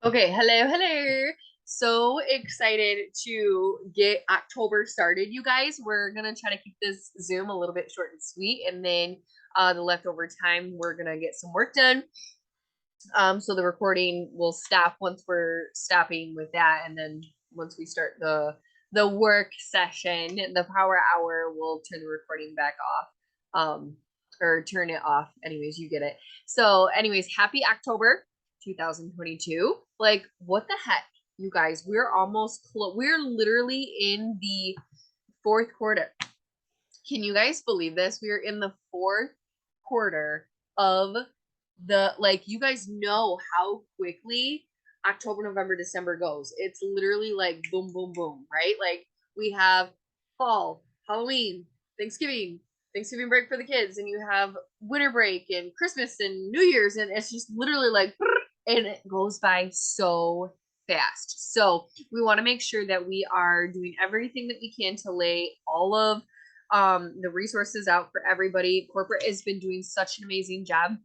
Okay, hello. So excited to get October started, you guys. We're gonna try to keep this Zoom a little bit short and sweet, and then the leftover time we're gonna get some work done. So the recording will stop once we're stopping with that, and then once we start the work session, the power hour, we'll turn the recording back off. Or turn it off. Anyways, you get it. So, anyways, happy October 2022. Like, what the heck, you guys? We're almost we're literally in the fourth quarter. Can you guys believe this? We are in the fourth quarter of you guys know how quickly October, November, December goes. It's literally like boom, boom, boom, right? Like we have fall, Halloween, Thanksgiving, Thanksgiving break for the kids, and you have winter break and Christmas and New Year's, and it's just literally like, and it goes by so fast. So we want to make sure that we are doing everything that we can to lay all of the resources out for everybody. Corporate has been doing such an amazing job.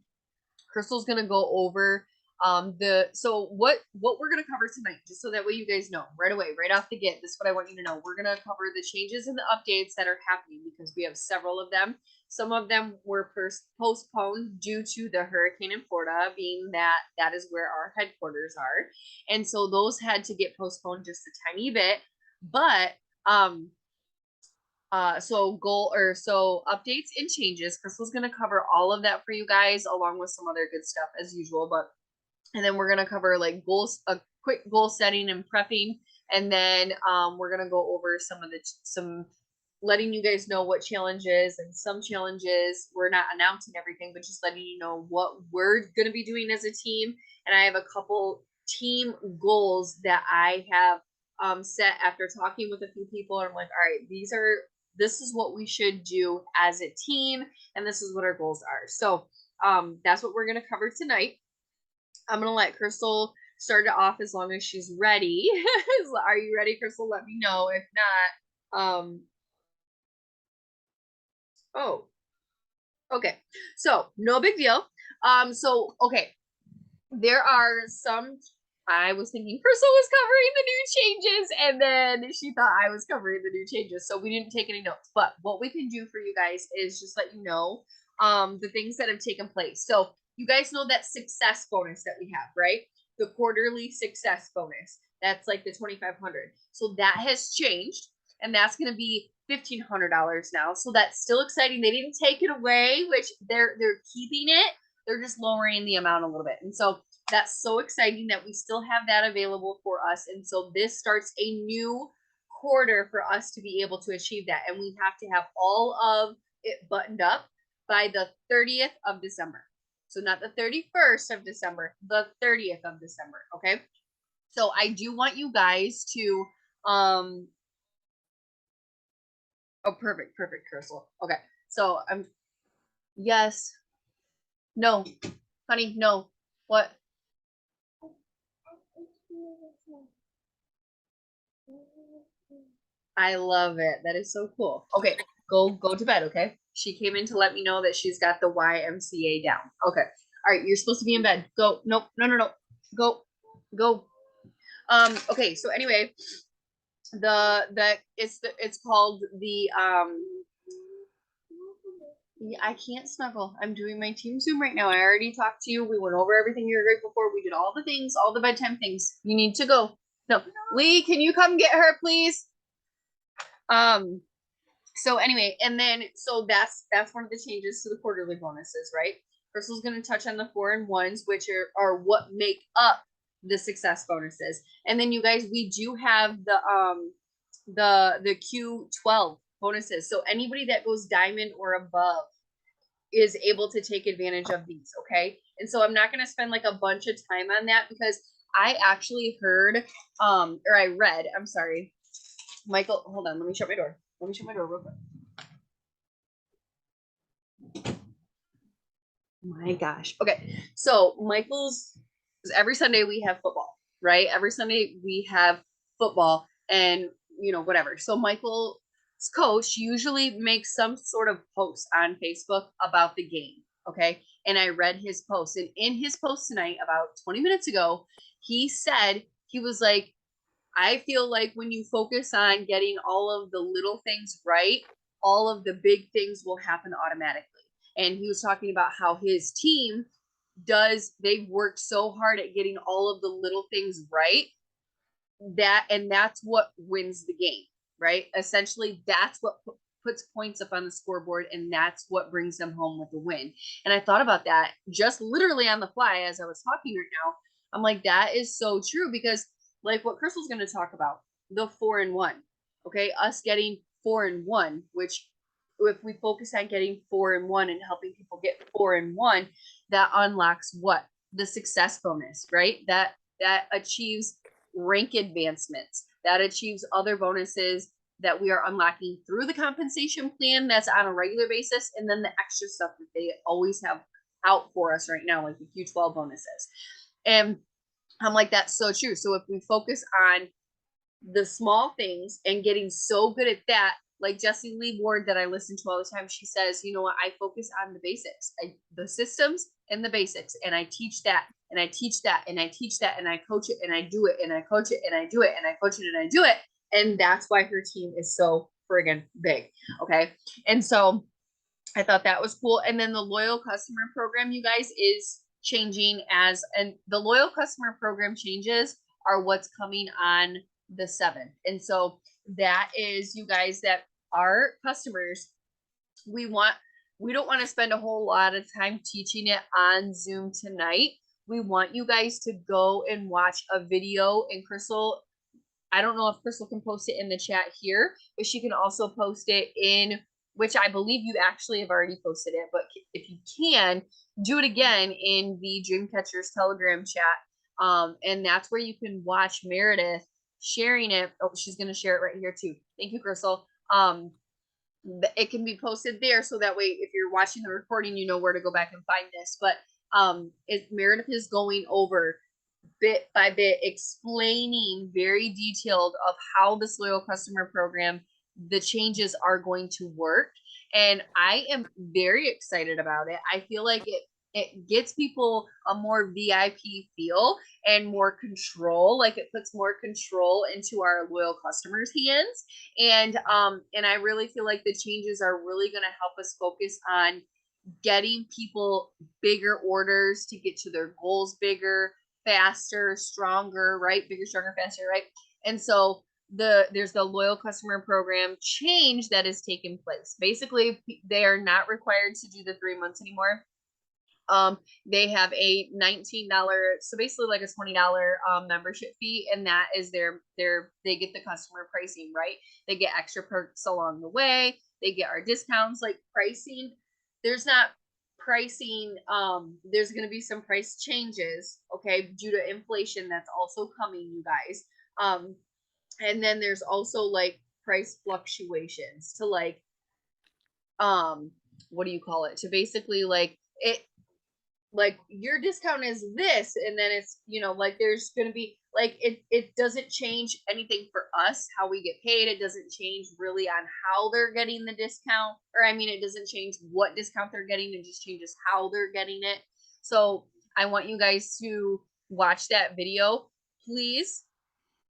Crystal's gonna go over what we're gonna cover tonight, just so that way you guys know right away, right off the get. This is what I want you to know. We're gonna cover the changes and the updates that are happening because we have several of them. Some of them were postponed due to the hurricane in Florida, being that that is where our headquarters are, and so those had to get postponed just a tiny bit. But so updates and changes. Crystal's gonna cover all of that for you guys, along with some other good stuff as usual. But and then we're gonna cover like goals, a quick goal setting and prepping, and then we're gonna go over some letting you guys know what challenges, and some challenges we're not announcing everything, but just letting you know what we're gonna be doing as a team. And I have a couple team goals that I have set after talking with a few people. And I'm like, all right, this is what we should do as a team, and this is what our goals are. So that's what we're going to cover tonight. I'm going to let Crystal start it off as long as she's ready. Are you ready, Crystal? Let me know. If not, oh, okay. So no big deal. Okay, there are some. I was thinking Crystal was covering the new changes, and then she thought I was covering the new changes. So we didn't take any notes. But what we can do for you guys is just let you know the things that have taken place. So you guys know that success bonus that we have, right? The quarterly success bonus. That's like the 2,500. So that has changed, and that's going to be $1,500 now. So that's still exciting. They didn't take it away, which they're keeping it. They're just lowering the amount a little bit. And so that's so exciting that we still have that available for us. And so this starts a new quarter for us to be able to achieve that. And we have to have all of it buttoned up by the 30th of December. So not the 31st of December, the 30th of December. Okay. So I do want you guys to, oh, perfect, Crystal. Okay. So yes, no, honey, no. What? I love it. That is so cool. Okay, go to bed, okay? She came in to let me know that she's got the YMCA down. Okay. All right, you're supposed to be in bed. Go. Nope. No. Go. Go. Okay, so anyway, it's called the yeah, I can't snuggle. I'm doing my team Zoom right now. I already talked to you. We went over everything you were grateful for. We did all the things, all the bedtime things. You need to go. No. Lee, can you come get her, please? Um, so anyway, and then so that's one of the changes to the quarterly bonuses, right? Crystal's going to touch on the 4 and 1s, which are what make up the success bonuses. And then you guys, we do have the Q12 bonuses. So anybody that goes diamond or above is able to take advantage of these, okay? And so I'm not going to spend like a bunch of time on that because I actually heard or I read, I'm sorry. Michael, hold on, let me shut my door. Let me shut my door real quick. My gosh. Okay. So Michael's every Sunday we have football, right? Every Sunday we have football and whatever. So Michael's coach usually makes some sort of post on Facebook about the game. Okay. and I read his post. And in his post tonight, about 20 minutes ago, he said, he was like, I feel like when you focus on getting all of the little things right, all of the big things will happen automatically. And he was talking about how his team they've worked so hard at getting all of the little things right, that's what wins the game, right? Essentially, that's what puts points up on the scoreboard, and that's what brings them home with the win. And I thought about that just literally on the fly as I was talking right now. I'm like, that is so true, because like what Crystal's going to talk about, the 4-1, okay, us getting 4-1, which if we focus on getting 4-1 and helping people get 4-1, that unlocks what? The success bonus, right? That achieves rank advancements, that achieves other bonuses that we are unlocking through the compensation plan that's on a regular basis, and then the extra stuff that they always have out for us right now, like the Q12 bonuses. And I'm like, that's so true. So if we focus on the small things and getting so good at that, like Jessie Lee Ward that I listen to all the time, she says, you know what, I focus on the basics, the systems and the basics, and I teach that, and I teach that, and I teach that, and I coach it, and I do it, and I coach it, and I do it, and I coach it, and I do it. And that's why her team is so friggin' big. Okay. And so I thought that was cool. And then the loyal customer program, you guys, is changing and the loyal customer program changes are what's coming on the 7th. And so that is, you guys, that our customers, we don't want to spend a whole lot of time teaching it on Zoom tonight. We want you guys to go and watch a video, and Crystal, I don't know if Crystal can post it in the chat here, but she can also post it in, which I believe you actually have already posted it, but if you can, do it again in the Dreamcatchers Telegram chat. And that's where you can watch Meredith sharing it. Oh, she's going to share it right here too. Thank you, Crystal. It can be posted there, so that way if you're watching the recording, you know where to go back and find this. But Meredith is going over bit by bit, explaining very detailed of how this loyal customer program, the changes are going to work. And I am very excited about it. I feel like it gets people a more VIP feel and more control. Like it puts more control into our loyal customers' hands. And I really feel like the changes are really going to help us focus on getting people bigger orders to get to their goals bigger, faster, stronger, right? Bigger, stronger, faster, right? And so there's the loyal customer program change that has taken place. Basically, they are not required to do the 3 months anymore. They have a $19, so basically like a $20 membership fee, and that is they get the customer pricing, right? They get extra perks along the way. They get our discounts, like pricing. There's not pricing, there's going to be some price changes, okay, due to inflation that's also coming, you guys. And then there's also like price fluctuations to like, what do you call it? To basically like like your discount is this, and then it's, you know, like there's going to be like, it doesn't change anything for us, how we get paid. It doesn't change really on how they're getting the discount, or I mean, it doesn't change what discount they're getting. It just changes how they're getting it. So I want you guys to watch that video. Please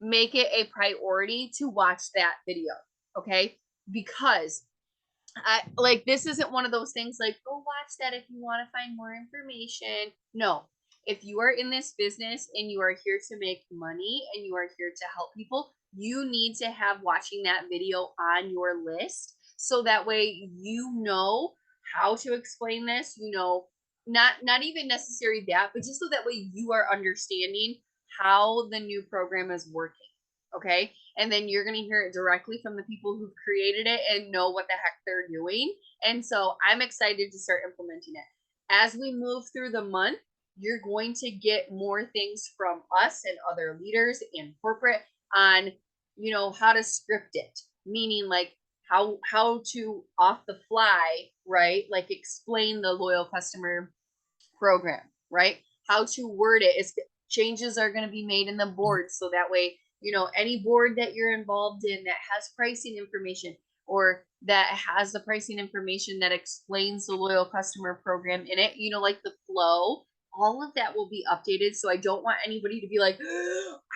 make it a priority to watch that video, okay? Because like, this isn't one of those things like, go watch that if you want to find more information. No, if you are in this business and you are here to make money and you are here to help people, you need to have watching that video on your list, so that way you know how to explain this, you know, not even necessarily that, but just so that way you are understanding how the new program is working. Okay. And then you're going to hear it directly from the people who've created it and know what the heck they're doing. And so I'm excited to start implementing it. As we move through the month, you're going to get more things from us and other leaders and corporate on, you know, how to script it, meaning like how to off the fly, right? Like explain the loyal customer program, right? How to word it. Changes are going to be made in the board, so that way, you know, any board that you're involved in that has pricing information, or that has the pricing information that explains the loyal customer program in it, like the flow, all of that will be updated. So I don't want anybody to be like,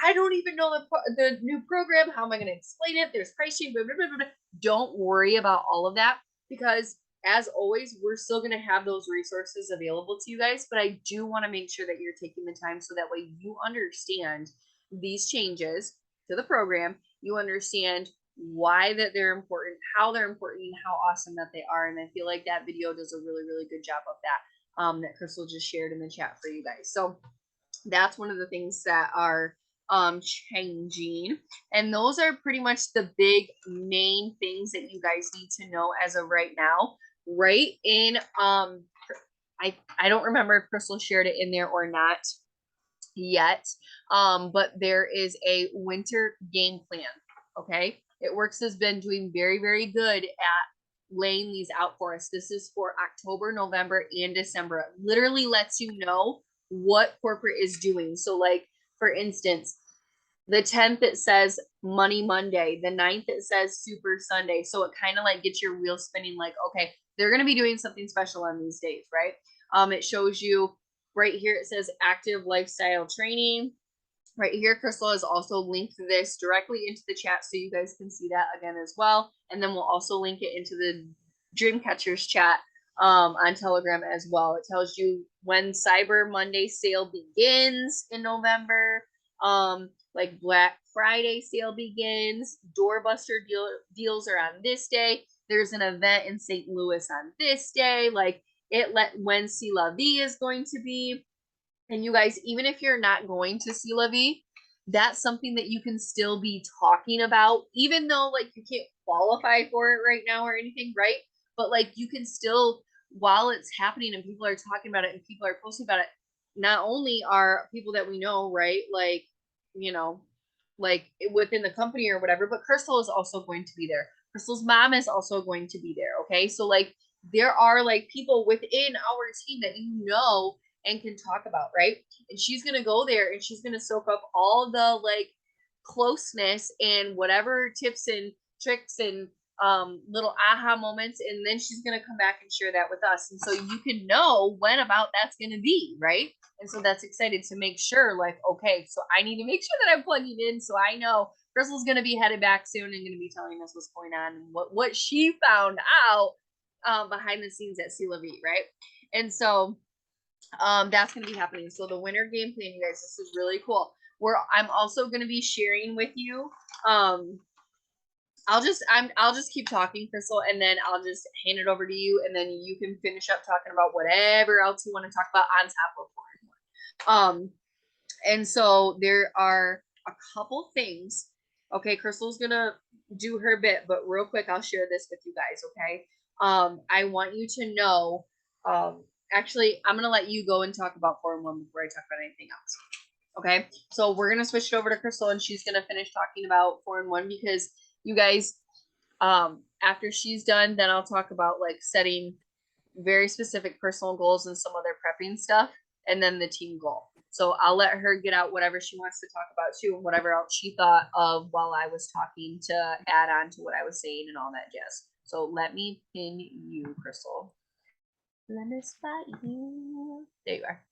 I don't even know the new program. How am I going to explain it? There's pricing, blah, blah, blah, blah. Don't worry about all of that, because as always, we're still going to have those resources available to you guys, but I do want to make sure that you're taking the time so that way you understand these changes to the program. You understand why that they're important, how they're important, and how awesome that they are. And I feel like that video does a really, really good job of that, that Crystal just shared in the chat for you guys. So that's one of the things that are changing. And those are pretty much the big main things that you guys need to know as of right now. Right in I don't remember if Crystal shared it in there or not yet, but there is a winter game plan. Okay, It Works has been doing very, very good at laying these out for us. This is for October, November, and December. It literally lets you know what corporate is doing. So, like, for instance, the 10th it says Money Monday, the 9th it says Super Sunday. So it kind of like gets your wheel spinning, like, okay, they're going to be doing something special on these days, right? It shows you right here, it says active lifestyle training. Right here, Crystal has also linked this directly into the chat, so you guys can see that again as well. And then we'll also link it into the Dreamcatchers chat on Telegram as well. It tells you when Cyber Monday sale begins in November, like Black Friday sale begins, doorbuster deals are on this day. There's an event in St. Louis on this day. Like, when C'est La Vie is going to be. And you guys, even if you're not going to See La Vie, that's something that you can still be talking about, even though like you can't qualify for it right now or anything, right? But like you can still, while it's happening and people are talking about it and people are posting about it, not only are people that we know, right? Like, like within the company or whatever, but Crystal is also going to be there. Crystal's mom is also going to be there. Okay. So like there are like people within our team that and can talk about, right? And she's going to go there and she's going to soak up all the like closeness and whatever tips and tricks and little aha moments, and then she's going to come back and share that with us, and so you can know when about that's going to be, right? And so that's excited to make sure, like, okay, so I need to make sure that I'm plugging in so I know Crystal's going to be headed back soon and going to be telling us what's going on and what she found out behind the scenes at See La Vie, right? And so that's going to be happening. So the winter game plan, you guys, this is really cool. I'm also going to be sharing with you. I'll just keep talking, Crystal, and then I'll just hand it over to you, and then you can finish up talking about whatever else you want to talk about on top of 4-in-1. And so there are a couple things. Okay, Crystal's gonna do her bit, but real quick, I'll share this with you guys. Okay, I want you to know. Actually, I'm gonna let you go and talk about 4-in-1 before I talk about anything else. Okay, so we're gonna switch it over to Crystal, and she's gonna finish talking about 4-in-1 because you guys, after she's done, then I'll talk about like setting very specific personal goals and some other prepping stuff, and then the team goal. So I'll let her get out whatever she wants to talk about too, and whatever else she thought of while I was talking to add on to what I was saying and all that jazz. So let me pin you, Crystal. Let me spot you. There you are.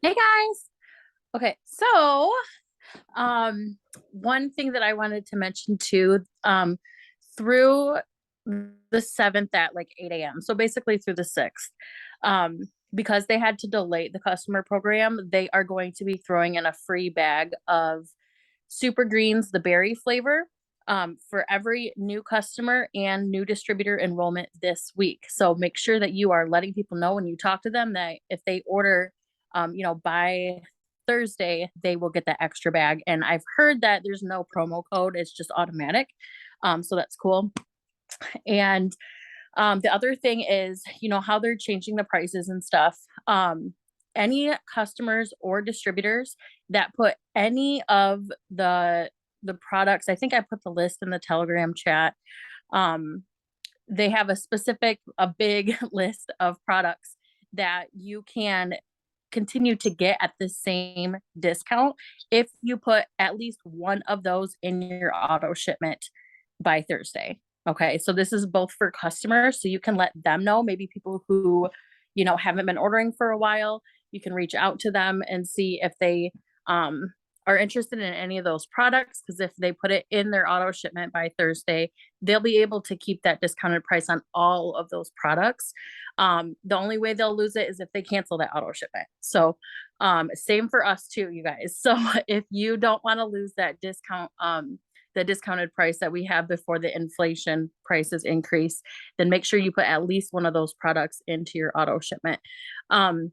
Hey guys. Okay, so one thing that I wanted to mention too, through the 7th at like 8 a.m. So basically through the 6th, because they had to delay the customer program, they are going to be throwing in a free bag of Super Greens, the berry flavor, for every new customer and new distributor enrollment this week. So make sure that you are letting people know when you talk to them that if they order, by Thursday, they will get that extra bag. And I've heard that there's no promo code, it's just automatic. So that's cool. And the other thing is, how they're changing the prices and stuff. Any customers or distributors that put any of the products, I think I put the list in the Telegram chat. They have a big list of products that you can continue to get at the same discount if you put at least one of those in your auto shipment by Thursday. Okay, so this is both for customers, so you can let them know, maybe people who, haven't been ordering for a while, you can reach out to them and see if they are interested in any of those products. Because if they put it in their auto shipment by Thursday, they'll be able to keep that discounted price on all of those products. The only way they'll lose it is if they cancel that auto shipment. So same for us too, you guys. So if you don't want to lose that discount, the discounted price that we have before the inflation prices increase, then make sure you put at least one of those products into your auto shipment. And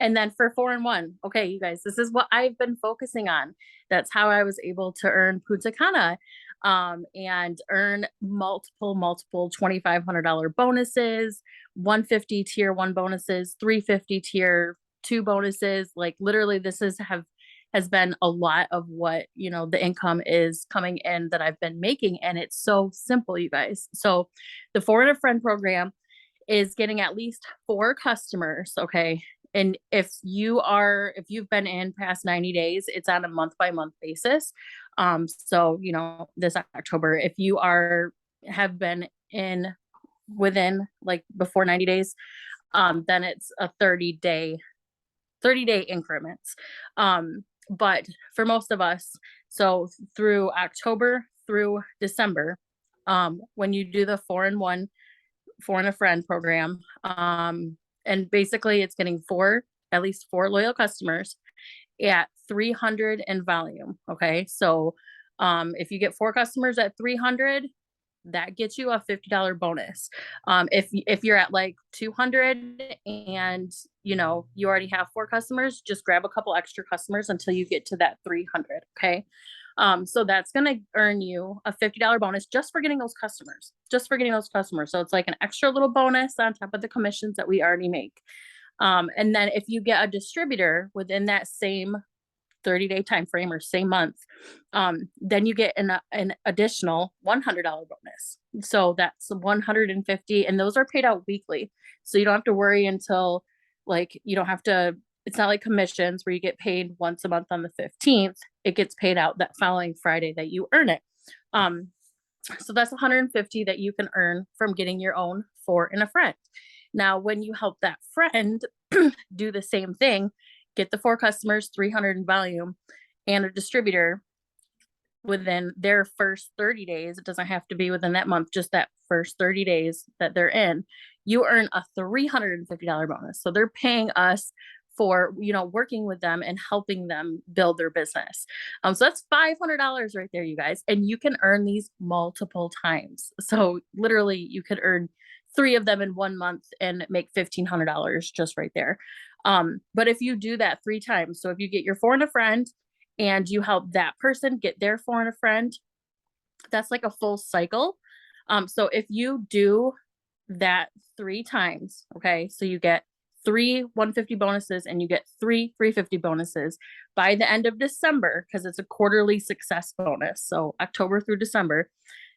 then for 4-in-1, okay, you guys, this is what I've been focusing on. That's how I was able to earn Punta Cana, and earn multiple $2,500 bonuses, 150 tier 1 bonuses, 350 tier 2 bonuses. Like literally, this has been a lot of what, the income is coming in that I've been making. And it's so simple, you guys. So the 4-in-a-Friend program is getting at least 4 customers. Okay. And if you've been in past 90 days, it's on a month by month basis. So, this October, if you have been within like before 90 days, then it's a 30-day increments. But for most of us, so through October through December, when you do the 4-in-a-Friend program, and basically it's getting at least four loyal customers at 300 in volume. Okay. So, if you get 4 customers at 300, that gets you a $50 bonus. If you're at like 200 and you already have 4 customers, just grab a couple extra customers until you get to that 300. Okay. So that's going to earn you a $50 bonus just for getting those customers, So it's like an extra little bonus on top of the commissions that we already make. And then if you get a distributor within that same 30-day time frame or same month, then you get an additional $100 bonus. So that's 150, and those are paid out weekly. So you don't have to worry until it's not like commissions where you get paid once a month on the 15th. It gets paid out that following Friday that you earn it. So that's 150 that you can earn from getting your own 4-in-a-Friend. Now, when you help that friend do the same thing, get the 4 customers, 300 in volume, and a distributor within their first 30 days, it doesn't have to be within that month, just that first 30 days that they're in, you earn a $350 bonus. So they're paying us for, working with them and helping them build their business. So that's $500 right there, you guys. And you can earn these multiple times. So literally you could earn 3 of them in 1 month and make $1,500 just right there. But if you do that 3 times, so if you get your 4-in-a-Friend and you help that person get their 4-in-a-Friend, that's like a full cycle. So if you do that 3 times, okay, so you get 3 150 bonuses and you get 3 350 bonuses by the end of December, because it's a quarterly success bonus. So October through December,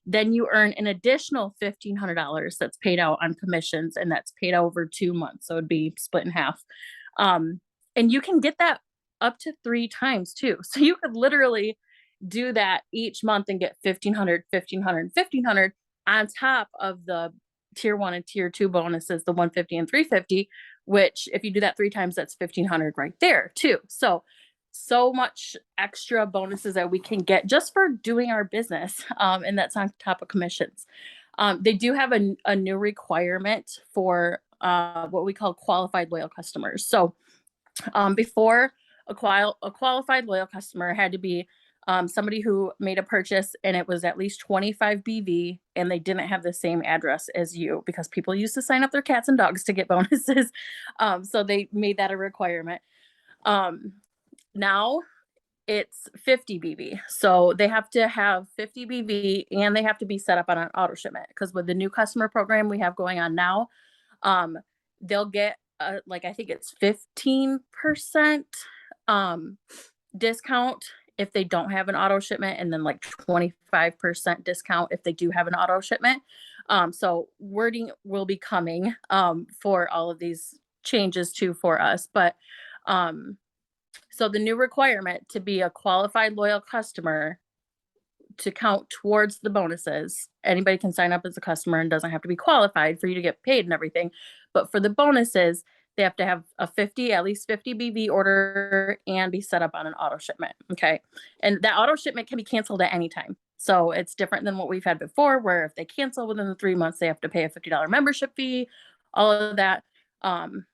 then you earn an additional $1,500 that's paid out on commissions, and that's paid out over 2 months. So it'd be split in half. And you can get that up to 3 times too. So you could literally do that each month and get 1,500, 1,500, 1,500 on top of the tier 1 and tier 2 bonuses, the 150 and 350, which if you do that 3 times, that's 1,500 right there too. So much extra bonuses that we can get just for doing our business. And that's on top of commissions. They do have a new requirement for what we call qualified loyal customers. So before a qualified loyal customer had to be somebody who made a purchase and it was at least 25 BV and they didn't have the same address as you, because people used to sign up their cats and dogs to get bonuses. So they made that a requirement. Now it's 50 BV. So they have to have 50 BV and they have to be set up on an auto shipment, because with the new customer program we have going on now, they'll get I think it's 15% discount if they don't have an auto shipment, and then like 25% discount if they do have an auto shipment. So wording will be coming for all of these changes too for us. But so the new requirement to be a qualified loyal customer to count towards the bonuses. Anybody can sign up as a customer and doesn't have to be qualified for you to get paid and everything. But for the bonuses, they have to have at least 50 BV order and be set up on an auto shipment. Okay. And that auto shipment can be canceled at any time. So it's different than what we've had before, where if they cancel within the 3 months, they have to pay a $50 membership fee, all of that. Um,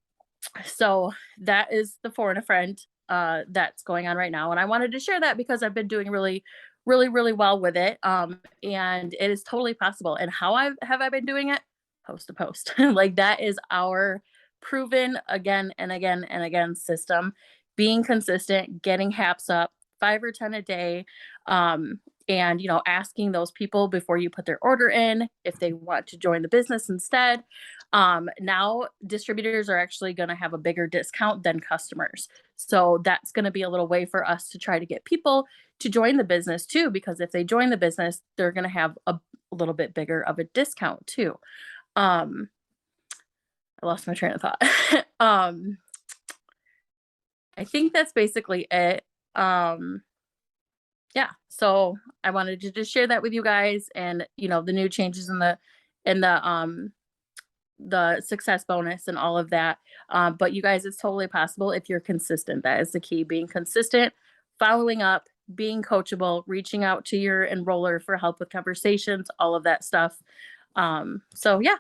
so that is the For and a Friend that's going on right now. And I wanted to share that because I've been doing really well with it. And it is totally possible. And how I been doing it? Post to post. Like that is our proven again and again and again system. Being consistent, getting haps up, 5 or 10 a day. And asking those people before you put their order in if they want to join the business instead. Now distributors are actually going to have a bigger discount than customers. So that's going to be a little way for us to try to get people to join the business too, because if they join the business, they're going to have a little bit bigger of a discount too. I lost my train of thought. I think that's basically it. Yeah, so I wanted to just share that with you guys and the new changes in the success bonus and all of that. But you guys, it's totally possible if you're consistent. That is the key, being consistent, following up, being coachable, reaching out to your enroller for help with conversations, all of that stuff. So yeah,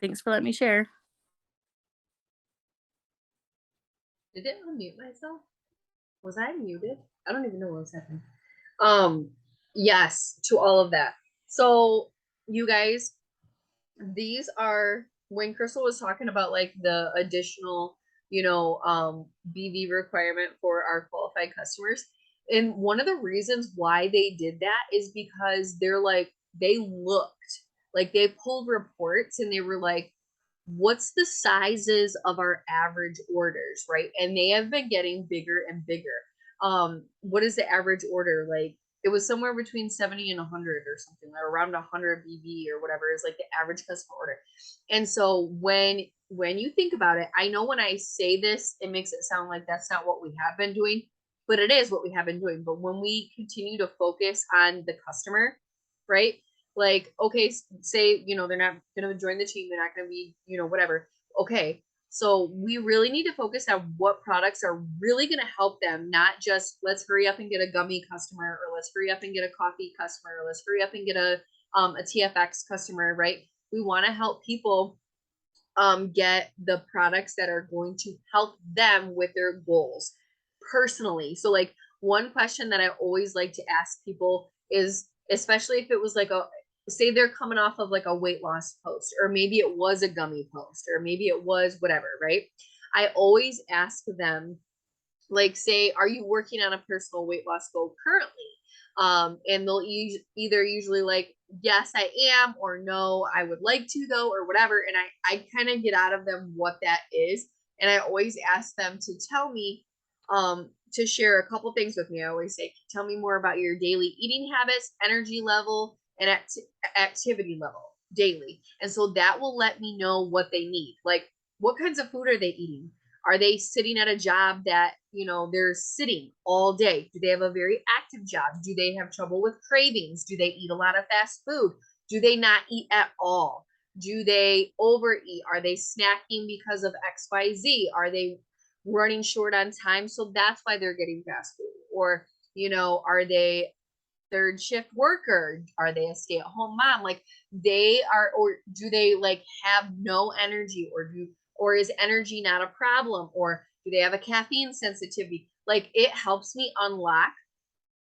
thanks for letting me share. Did it unmute myself? Was I muted? I don't even know what was happening. Yes, to all of that. So you guys, these are when Crystal was talking about like the additional, BV requirement for our qualified customers. And one of the reasons why they did that is because they looked like they pulled reports and they were like, what's the sizes of our average orders, right? And they have been getting bigger and bigger. What is the average order? Like it was somewhere between 70 and 100 or something, or around 100 BV or whatever is like the average customer order. And so when you think about it, I know when I say this, it makes it sound like that's not what we have been doing, but it is what we have been doing. But when we continue to focus on the customer, right? Like, okay, say, they're not going to join the team. They're not going to be, whatever. Okay. So we really need to focus on what products are really going to help them, not just let's hurry up and get a gummy customer, or let's hurry up and get a coffee customer, or let's hurry up and get a TFX customer, right? We want to help people get the products that are going to help them with their goals personally. So like one question that I always like to ask people is, especially if it was like say they're coming off of like a weight loss post, or maybe it was a gummy post, or maybe it was whatever, right? I always ask them, like, say, are you working on a personal weight loss goal currently? And they'll either usually like, yes, I am, or no, I would like to though, or whatever. And I kind of get out of them what that is. And I always ask them to tell me, to share a couple things with me. I always say, tell me more about your daily eating habits, energy level, and activity level daily. And so that will let me know what they need. Like, what kinds of food are they eating? Are they sitting at a job that, they're sitting all day? Do they have a very active job? Do they have trouble with cravings? Do they eat a lot of fast food? Do they not eat at all? Do they overeat? Are they snacking because of XYZ? Are they running short on time? So that's why they're getting fast food. Or, are they third shift worker? Are they a stay-at-home mom? Like they are, or do they like have no energy, or is energy not a problem, or do they have a caffeine sensitivity? Like it helps me unlock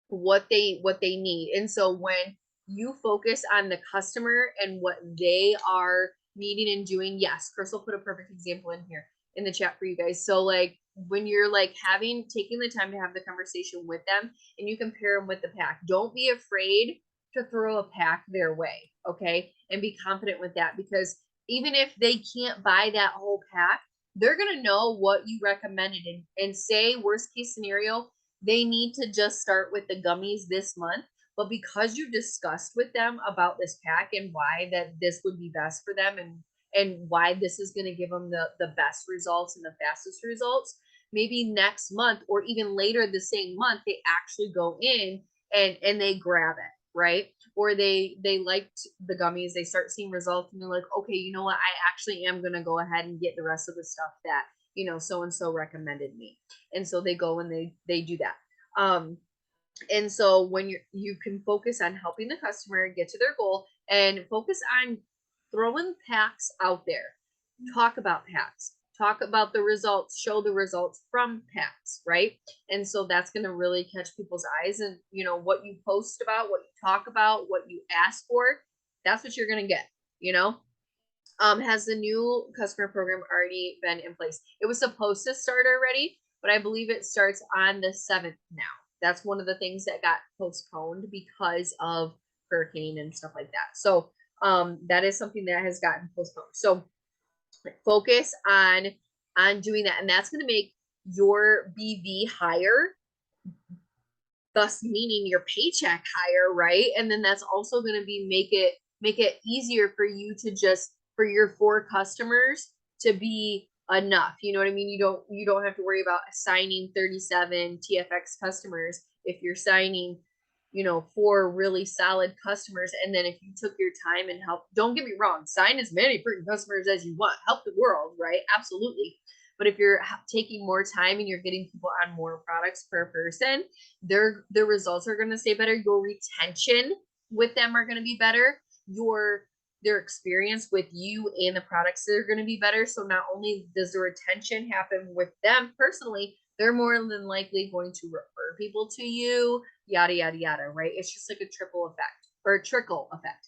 what they need. And so when you focus on the customer and what they are needing and doing, yes, Crystal put a perfect example in here in the chat for you guys. So like when you're like taking the time to have the conversation with them and you compare them with the pack, don't be afraid to throw a pack their way. Okay. And be confident with that, because even if they can't buy that whole pack, they're going to know what you recommended, and say worst case scenario, they need to just start with the gummies this month. But because you discussed with them about this pack and why that this would be best for them, and and why this is going to give them the best results and the fastest results, maybe next month or even later the same month, they actually go in and they grab it, right? Or they liked the gummies, they start seeing results, and they're like, okay, you know what, I actually am going to go ahead and get the rest of the stuff that, you know, so and so recommended me. And so they go and they do that. And so when you can focus on helping the customer get to their goal and focus on throwing packs out there. Talk about packs, talk about the results, show the results from packs, right? And so that's going to really catch people's eyes. And you know, what you post about, what you talk about, what you ask for, that's what you're going to get, you know. Has the new customer program already been in place? It was supposed to start already, but I believe it starts on the 7th now. That's one of the things that got postponed because of hurricane and stuff like that. So that is something that has gotten postponed. So focus on doing that, and that's going to make your BV higher, thus meaning your paycheck higher, right? And then that's also going to be make it easier for you to just for your 4 customers to be enough. You know what I mean? You don't have to worry about assigning 37 TFX customers if you're signing, you know, 4 really solid customers. And then if you took your time and help, don't get me wrong, sign as many freaking customers as you want, help the world, right? Absolutely. But if you're taking more time and you're getting people on more products per person, their results are going to stay better. Your retention with them are going to be better. Their experience with you and the products are going to be better. So not only does the retention happen with them personally, they're more than likely going to refer people to you, yada yada yada, right? It's just like a triple effect or a trickle effect.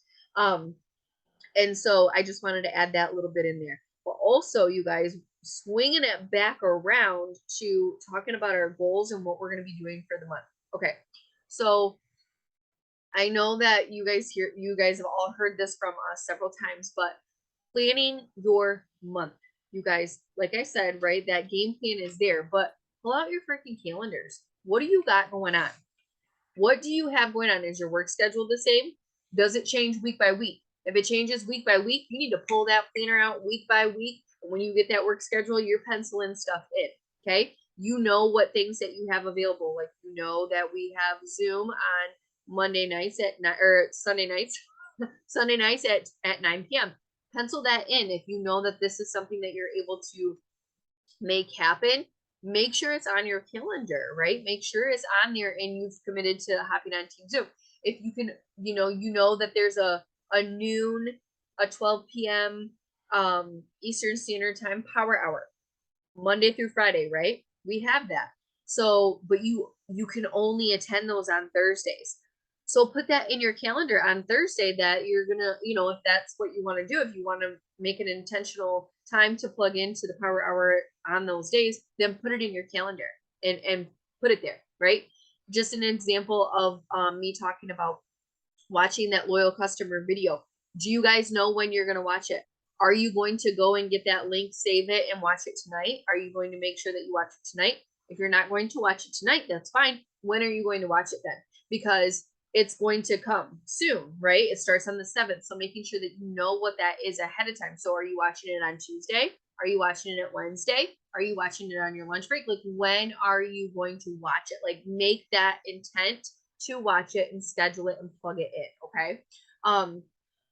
And so I just wanted to add that little bit in there. But also, you guys, swinging it back around to talking about our goals and what we're going to be doing for the month. Okay, so I know that you guys have all heard this from us several times, but planning your month, you guys, like I said, right, that game plan is there, but pull out your freaking calendars. What do you got going on? What do you have going on? Is your work schedule the same? Does it change week by week? If it changes week by week, you need to pull that planner out week by week. And when you get that work schedule, you're penciling stuff in. Okay. You know what things that you have available. Like, you know that we have Zoom on Monday nights at or Sunday nights, Sunday nights at 9 p.m. Pencil that in. If you know that this is something that you're able to make happen, make sure it's on your calendar, right? Make sure it's on there and you've committed to hopping on Team Zoom. If you can, you know that there's a noon, a 12 p.m. Eastern Standard Time power hour, Monday through Friday, right? We have that. So, but you can only attend those on Thursdays. So put that in your calendar on Thursday that you're gonna, you know, if that's what you want to do, if you want to make an intentional time to plug into the power hour on those days, then put it in your calendar and put it there, right? Just an example of me talking about watching that loyal customer video. Do you guys know when you're going to watch it? Are you going to go and get that link, save it, and watch it tonight? Are you going to make sure that you watch it tonight? If you're not going to watch it tonight, that's fine. When are you going to watch it then? Because it's going to come soon, right? It starts on the 7th. So making sure that you know what that is ahead of time. So are you watching it on Tuesday? Are you watching it Wednesday? Are you watching it on your lunch break? Like, when are you going to watch it? Like, make that intent to watch it and schedule it and plug it in. Okay.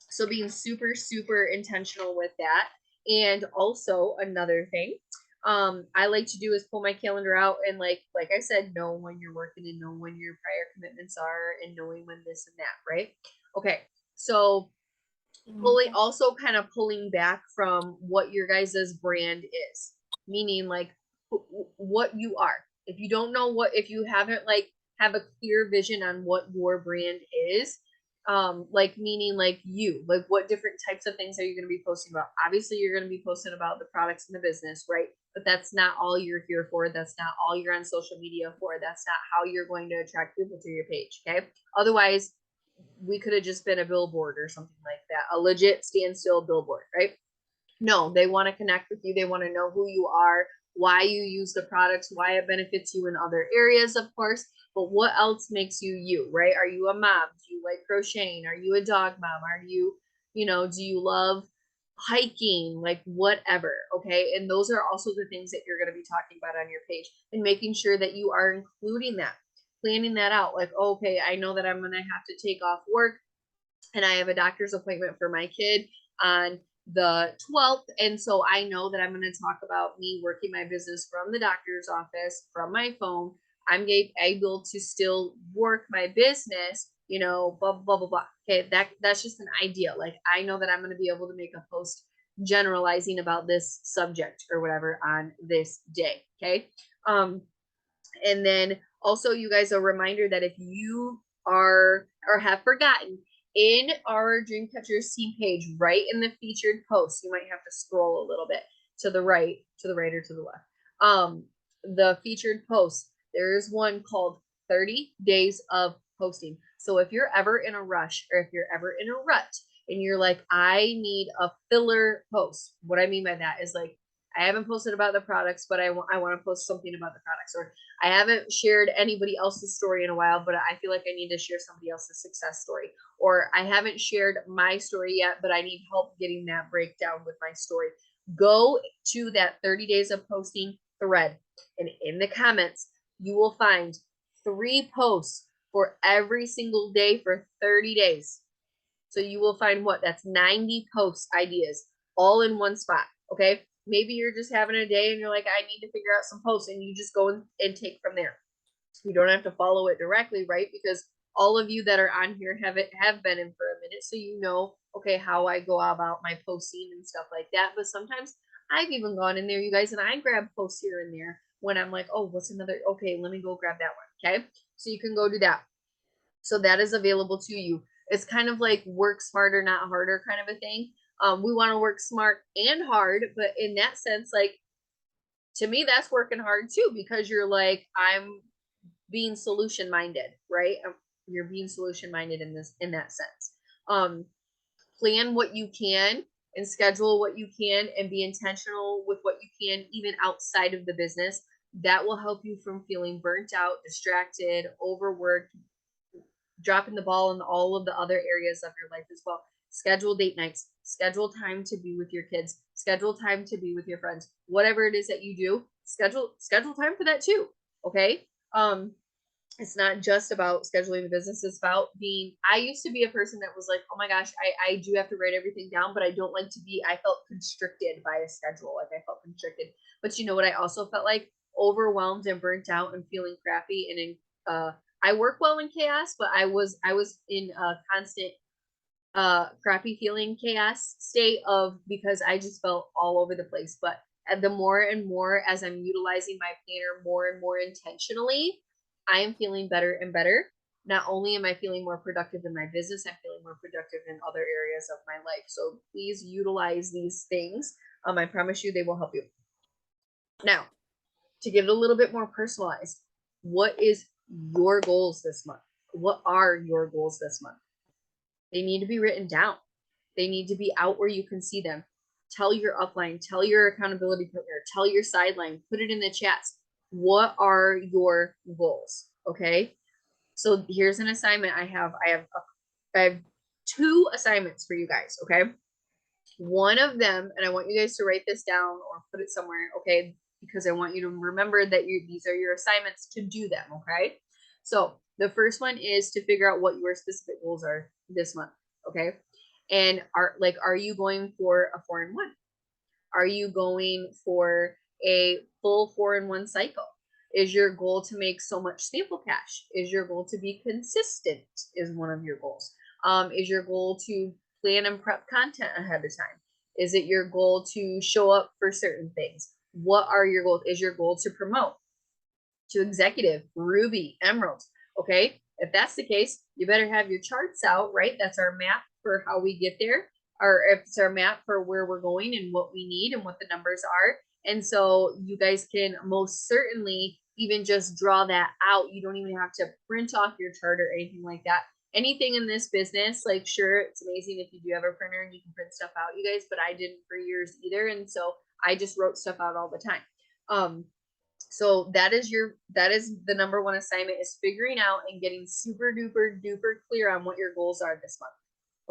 So being super, super intentional with that. And also another thing, I like to do is pull my calendar out and like I said, know when you're working and know when your prior commitments are and knowing when this and that, right? Okay. So also kind of pulling back from what your guys's brand is, meaning like what you are. If you don't know if you haven't like have a clear vision on what your brand is, like meaning like what different types of things are you going to be posting about? Obviously you're going to be posting about the products in the business, right? But that's not all you're here for. That's not all you're on social media for. That's not how you're going to attract people to your page. Okay. Otherwise, we could have just been a billboard or something like that, a legit standstill billboard, right? No, they want to connect with you. They want to know who you are, why you use the products, why it benefits you in other areas, of course, but what else makes you you, right? Are you a mom? Do you like crocheting? Are you a dog mom? Are you, do you love hiking, like whatever. Okay. And those are also the things that you're going to be talking about on your page, and making sure that you are including that, planning that out. Like, okay, I know that I'm going to have to take off work and I have a doctor's appointment for my kid on the 12th. And so I know that I'm going to talk about me working my business from the doctor's office, from my phone. I'm able to still work my business, you know, blah, blah, blah, blah. Okay. That's just an idea. Like, I know that I'm going to be able to make a post generalizing about this subject or whatever on this day. Okay. And then also, you guys, a reminder that if you are or have forgotten, in our Dreamcatchers team page, right in the featured post, you might have to scroll a little bit to the right, or to the left. The featured post, there's one called 30 days of posting. So if you're ever in a rush, or if you're ever in a rut and you're like, I need a filler post, what I mean by that is like, I haven't posted about the products, but I want to post something about the products, or I haven't shared anybody else's story in a while, but I feel like I need to share somebody else's success story, or I haven't shared my story yet, but I need help getting that breakdown with my story. Go to that 30 days of posting thread, and in the comments, you will find 3 posts for every single day for 30 days. So you will find what? That's 90 post ideas all in one spot. Okay. Maybe you're just having a day and you're like, I need to figure out some posts, and you just go and take from there. You don't have to follow it directly, right? Because all of you that are on here have been in for a minute, so you know, okay, how I go about my posting and stuff like that. But sometimes I've even gone in there, you guys, and I grab posts here and there when I'm like, oh, what's another? Okay, let me go grab that one. Okay, so you can go do that. So that is available to you. It's kind of like work smarter, not harder kind of a thing. We want to work smart and hard, but in that sense, like, to me, that's working hard too, because you're like, I'm being solution minded, right? You're being solution minded in that sense. Um, Plan what you can and schedule what you can, and be intentional with what you can, even outside of the business. That will help you from feeling burnt out, distracted, overworked, dropping the ball in all of the other areas of your life as well. Schedule date nights, schedule time to be with your kids, schedule time to be with your friends, whatever it is that you do, schedule time for that too. Okay. It's not just about scheduling the business. It's about being, I used to be a person that was like, oh my gosh, I do have to write everything down, but I don't like to be, I felt constricted by a schedule. Like, I felt constricted. But you know what? I also felt like overwhelmed and burnt out and feeling crappy. And I work well in chaos, but I was in a constant crappy feeling chaos state of, because I just felt all over the place. But the more and more as I'm utilizing my planner more and more intentionally, I am feeling better and better. Not only am I feeling more productive in my business, I'm feeling more productive in other areas of my life. So please utilize these things. I promise you they will help you. Now, to get it a little bit more personalized, what is your goals this month? What are your goals this month? They need to be written down. They need to be out where you can see them. Tell your upline, tell your accountability partner, tell your sideline, put it in the chats. What are your goals? Okay. So here's an assignment I have. I have 2 assignments for you guys. Okay. One of them, and I want you guys to write this down or put it somewhere. Okay. Because I want you to remember that these are your assignments to do them. Okay. So the first one is to figure out what your specific goals are this month. Okay. And are you going for a 4-in-1? Are you going for a full 4-in-1 cycle? Is your goal to make so much sample cash? Is your goal to be consistent? Is one of your goals? Is your goal to plan and prep content ahead of time? Is it your goal to show up for certain things? What are your goals? Is your goal to promote, to executive, Ruby, Emerald? Okay. If that's the case, you better have your charts out, right? That's our map for how we get there, or if it's our map for where we're going and what we need and what the numbers are. And so you guys can most certainly even just draw that out. You don't even have to print off your chart or anything like that. Anything in this business, like, sure, it's amazing if you do have a printer and you can print stuff out, you guys, but I didn't for years either. And so I just wrote stuff out all the time. So that is the number one assignment, is figuring out and getting super duper duper clear on what your goals are this month.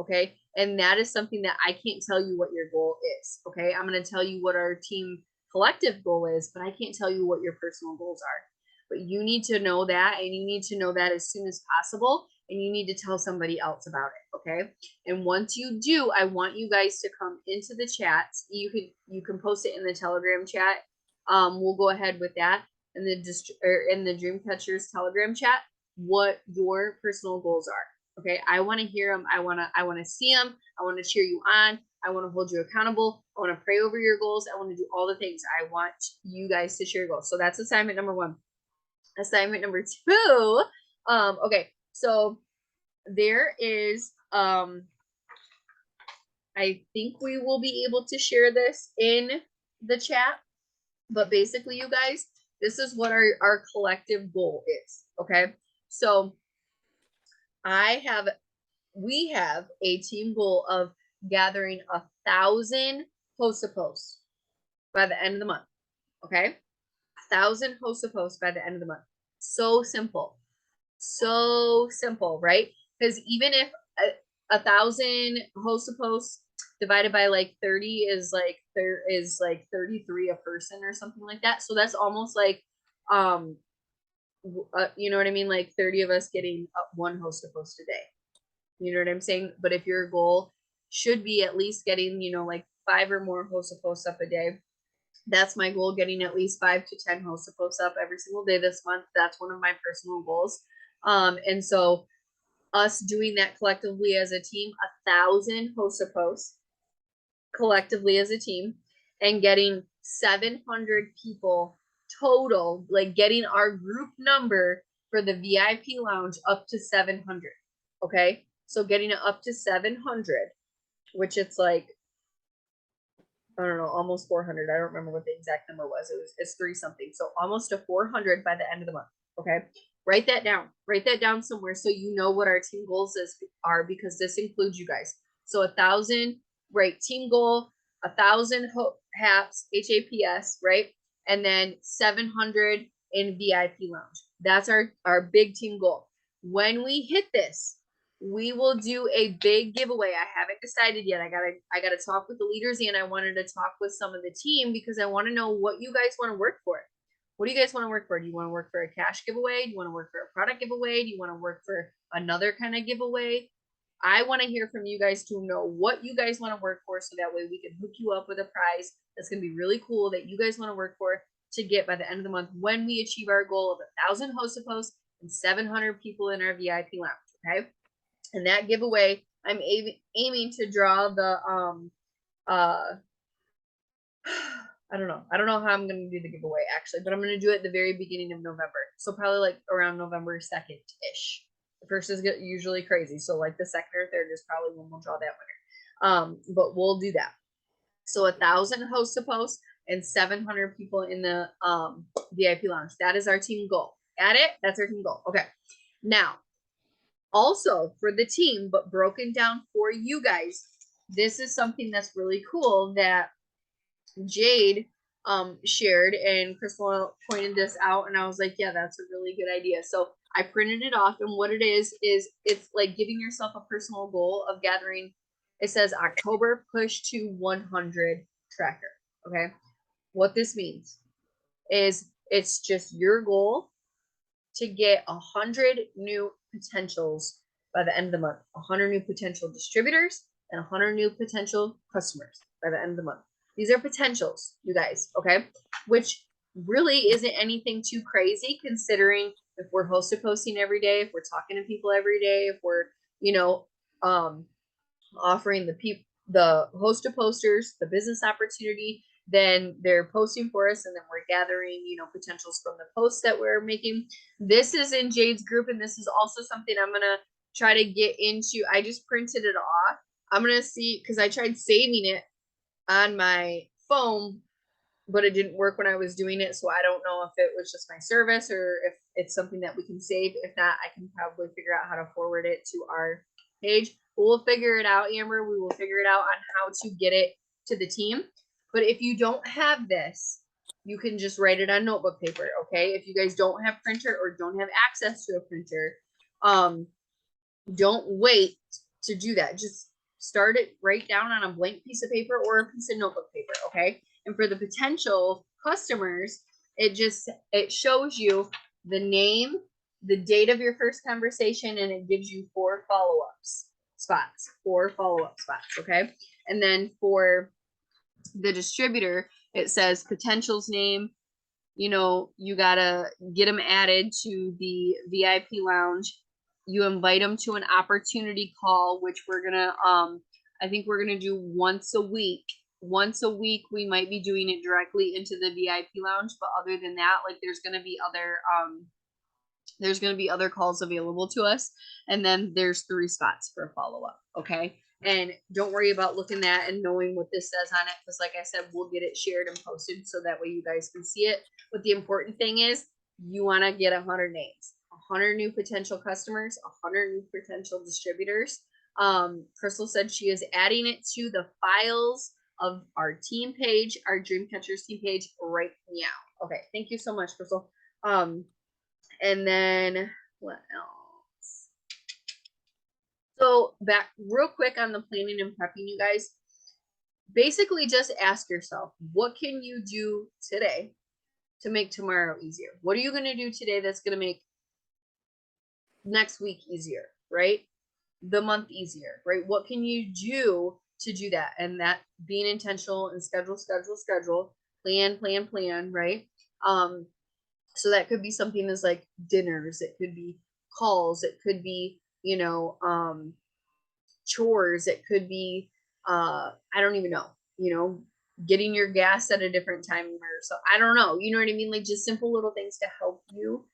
Okay. And that is something that I can't tell you what your goal is. Okay. I'm going to tell you what our team collective goal is, but I can't tell you what your personal goals are. But you need to know that, and you need to know that as soon as possible, and you need to tell somebody else about it. Okay. And once you do, I want you guys to come into the chat. You can post it in the Telegram chat. We'll go ahead with that in the Dreamcatchers Telegram chat, what your personal goals are. Okay. I want to hear them. I want to see them. I want to cheer you on. I want to hold you accountable. I want to pray over your goals. I want to do all the things. I want you guys to share goals. So that's assignment number 1. Assignment number 2. Okay. So there is, I think we will be able to share this in the chat, but basically, you guys, this is what our collective goal is. Okay. So we have a team goal of gathering 1,000 Hosta posts by the end of the month. Okay. 1,000 Hosta posts by the end of the month. So simple. So simple, right? Because even if 1,000 Hosta posts divided by like 30 is like 33 a person or something like that. So that's almost like you know what I mean? Like 30 of us getting one Hosta post a day. You know what I'm saying? But if your goal should be at least getting, like 5 or more Hosta posts up a day, that's my goal, getting at least 5 to 10 Hosta posts up every single day this month. That's one of my personal goals. And so us doing that collectively as a team, 1,000 Hosta posts collectively as a team, and getting 700 people total, like getting our group number for the VIP lounge up to 700. Okay. So getting it up to 700, which it's like, I don't know, almost 400. I don't remember what the exact number was. It's 3 something. So almost to 400 by the end of the month. Okay. Write that down. Write that down somewhere so you know what our team goals are, because this includes you guys. So 1,000, right? Team goal, 1,000 HAPS, HAPS, right? And then 700 in VIP lounge. That's our big team goal. When we hit this, we will do a big giveaway. I haven't decided yet. I gotta talk with the leaders, and I wanted to talk with some of the team because I want to know what you guys want to work for. What do you guys want to work for? Do you want to work for a cash giveaway? Do you want to work for a product giveaway? Do you want to work for another kind of giveaway? I want to hear from you guys to know what you guys want to work for, so that way we can hook you up with a prize that's going to be really cool that you guys want to work for to get by the end of the month when we achieve our goal of 1,000 Hosta posts and 700 people in our VIP lounge. Okay. And that giveaway, I'm aiming to draw the I don't know how I'm gonna do the giveaway actually, but I'm gonna do it at the very beginning of November. So probably like around November 2nd-ish. The first is usually crazy, so like the 2nd or 3rd is probably when we'll draw that winner. But we'll do that. So 1,000 Hosta posts and 700 people in the VIP lounge. That is our team goal. Got it? That's our team goal. Okay. Now, also for the team, but broken down for you guys, this is something that's really cool that Jade shared, and Crystal pointed this out, and I was like, yeah, that's a really good idea. So I printed it off, and what it is it's like giving yourself a personal goal of gathering. It says October push to 100 tracker. Okay. What this means is it's just your goal to get 100 new potentials by the end of the month, 100 new potential distributors and 100 new potential customers by the end of the month. These are potentials, you guys, okay? Which really isn't anything too crazy, considering if we're Hosta posting every day, if we're talking to people every day, if we're, offering the Hosta posters the business opportunity, then they're posting for us, and then we're gathering, potentials from the posts that we're making. This is in Jade's group, and this is also something I'm gonna try to get into. I just printed it off. I'm gonna see, because I tried saving it on my phone, but it didn't work when I was doing it. So I don't know if it was just my service or if it's something that we can save. If not, I can probably figure out how to forward it to our page. We'll figure it out, Amber. We will figure it out on how to get it to the team. But if you don't have this, you can just write it on notebook paper. Okay. If you guys don't have printer or don't have access to a printer, don't wait to do that. Just start it right down on a blank piece of paper or a piece of notebook paper, okay? And for the potential customers, it shows you the name, the date of your first conversation, and it gives you 4 follow-up spots, okay? And then for the distributor, it says potential's name. You gotta get them added to the VIP lounge. You invite them to an opportunity call, which we're gonna I think we're gonna do once a week. Once a week, we might be doing it directly into the VIP lounge, but other than that, like there's gonna be other calls available to us, and then there's 3 spots for a follow-up, okay? And don't worry about looking at and knowing what this says on it, because like I said, we'll get it shared and posted so that way you guys can see it. But the important thing is you want to get 100 names, 100 new potential customers, 100 new potential distributors. Crystal said she is adding it to the files of our team page, our Dreamcatchers team page right now. Okay, thank you so much, Crystal. And then what else? So back real quick on the planning and prepping, you guys. Basically just ask yourself, what can you do today to make tomorrow easier? What are you going to do today that's going to make next week easier, right? The month easier, right? What can you do to do that? And that being intentional and schedule, plan, right? So that could be something as like dinners, it could be calls, it could be, chores, it could be, I don't even know, getting your gas at a different time or so. I don't know. You know what I mean? Like just simple little things to help you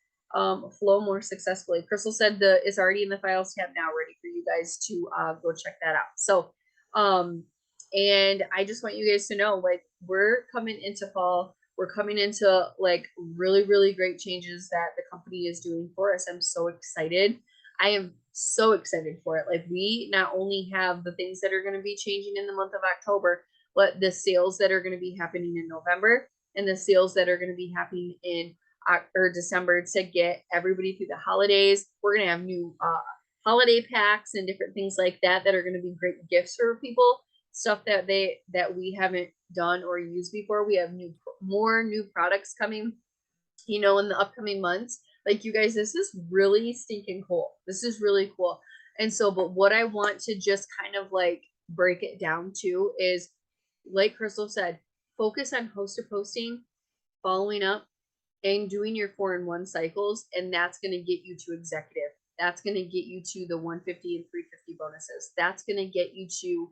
flow more successfully. Crystal said it's already in the files tab now, ready for you guys to go check that out. So, and I just want you guys to know, like, we're coming into fall. We're coming into like really, really great changes that the company is doing for us. I'm so excited. I am so excited for it. Like, we not only have the things that are going to be changing in the month of October, but the sales that are going to be happening in November and the sales that are going to be happening in December to get everybody through the holidays. We're going to have new holiday packs and different things like that that are going to be great gifts for people. Stuff that we haven't done or used before. We have more new products coming, in the upcoming months. Like, you guys, this is really stinking cool. This is really cool. And so, but what I want to just kind of like break it down to is, like Crystal said, focus on host to posting, following up, and doing your 4-in-1 cycles. And that's going to get you to executive. That's going to get you to the 150 and 350 bonuses. That's going to get you to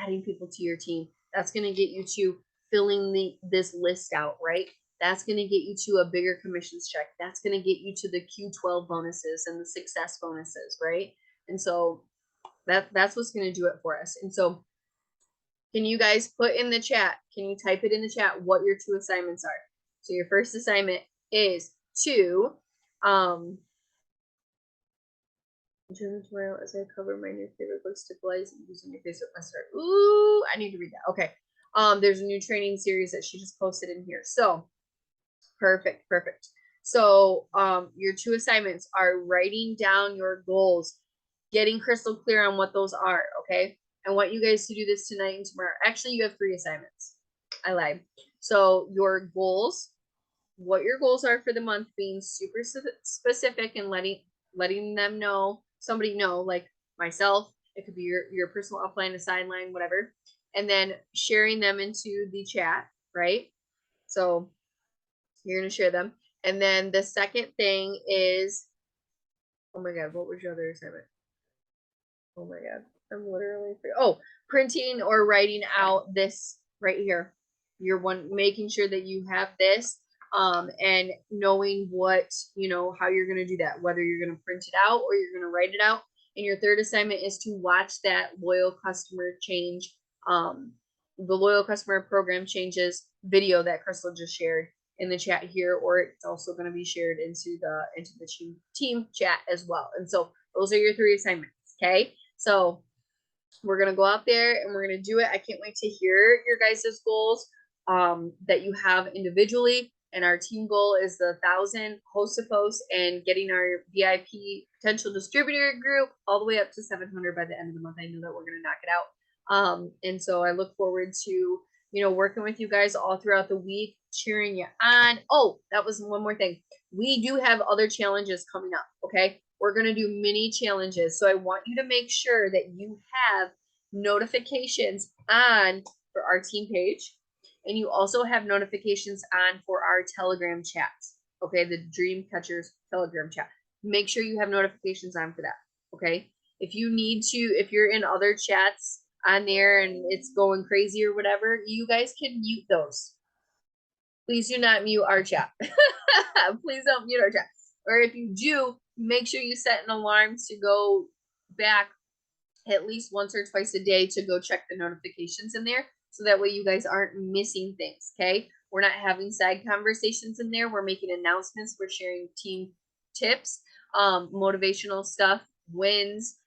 adding people to your team. That's going to get you to filling this list out, right? That's going to get you to a bigger commissions check. That's going to get you to the Q12 bonuses and the success bonuses, right? And so that's what's going to do it for us. And so, can you guys put in the chat? Can you type it in the chat what your 2 assignments are? So your first assignment is to tomorrow as I cover my new favorite books to plays using your Facebook Messenger. Ooh, I need to read that. Okay. There's a new training series that she just posted in here. So perfect. So your 2 assignments are writing down your goals, getting crystal clear on what those are, okay? I want you guys to do this tonight and tomorrow. Actually, you have 3 assignments. I lied. So your goals, what your goals are for the month, being super specific and letting them know, somebody know, like myself. It could be your personal upline, a sideline, whatever. And then sharing them into the chat, right? So you're going to share them. And then the second thing is, oh my God, what was your other assignment? Oh my God, I'm literally, printing or writing out this right here. You're making sure that you have this, and knowing what, how you're going to do that, whether you're going to print it out or you're going to write it out. And your third assignment is to watch that loyal customer change, the loyal customer program changes video that Crystal just shared in the chat here, or it's also going to be shared into the team chat as well. And so those are your 3 assignments. Okay. So we're going to go out there and we're going to do it. I can't wait to hear your guys' goals that you have individually. And our team goal is the 1,000 host to post and getting our VIP potential distributor group all the way up to 700 by the end of the month. I know that we're going to knock it out. And so I look forward to, working with you guys all throughout the week, cheering you on. Oh, that was one more thing. We do have other challenges coming up. Okay. We're going to do mini challenges. So I want you to make sure that you have notifications on for our team page. And you also have notifications on for our Telegram chat. Okay, the Dream Catchers Telegram chat. Make sure you have notifications on for that. Okay. If you need to, if you're in other chats on there and it's going crazy or whatever, you guys can mute those. Please do not mute our chat. Please don't mute our chat. Or if you do, make sure you set an alarm to go back at least once or twice a day to go check the notifications in there. So that way you guys aren't missing things, okay? We're not having side conversations in there. We're making announcements. We're sharing team tips, motivational stuff, wins,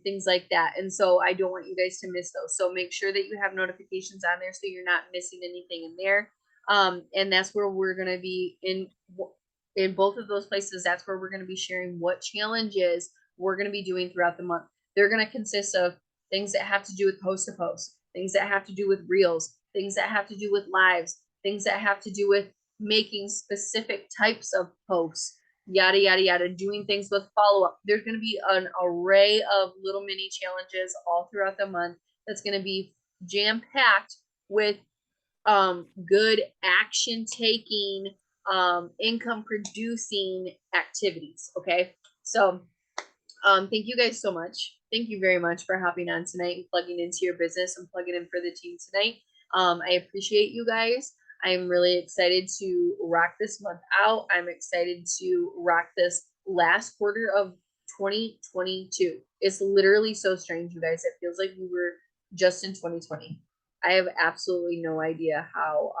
things like that. And so I don't want you guys to miss those. So make sure that you have notifications on there so you're not missing anything in there. And that's where we're going to be in both of those places. That's where we're going to be sharing what challenges we're going to be doing throughout the month. They're going to consist of things that have to do with post to post, things that have to do with reels, things that have to do with lives, things that have to do with making specific types of posts, yada, yada, yada, doing things with follow-up. There's going to be an array of little mini challenges all throughout the month that's going to be jam-packed with good action taking, income producing activities. Okay. So thank you guys so much. Thank you very much for hopping on tonight and plugging into your business and plugging in for the team tonight. I appreciate you guys. I'm really excited to rock this month out. I'm excited to rock this last quarter of 2022. It's literally so strange, you guys. It feels like we were just in 2020. I have absolutely no idea how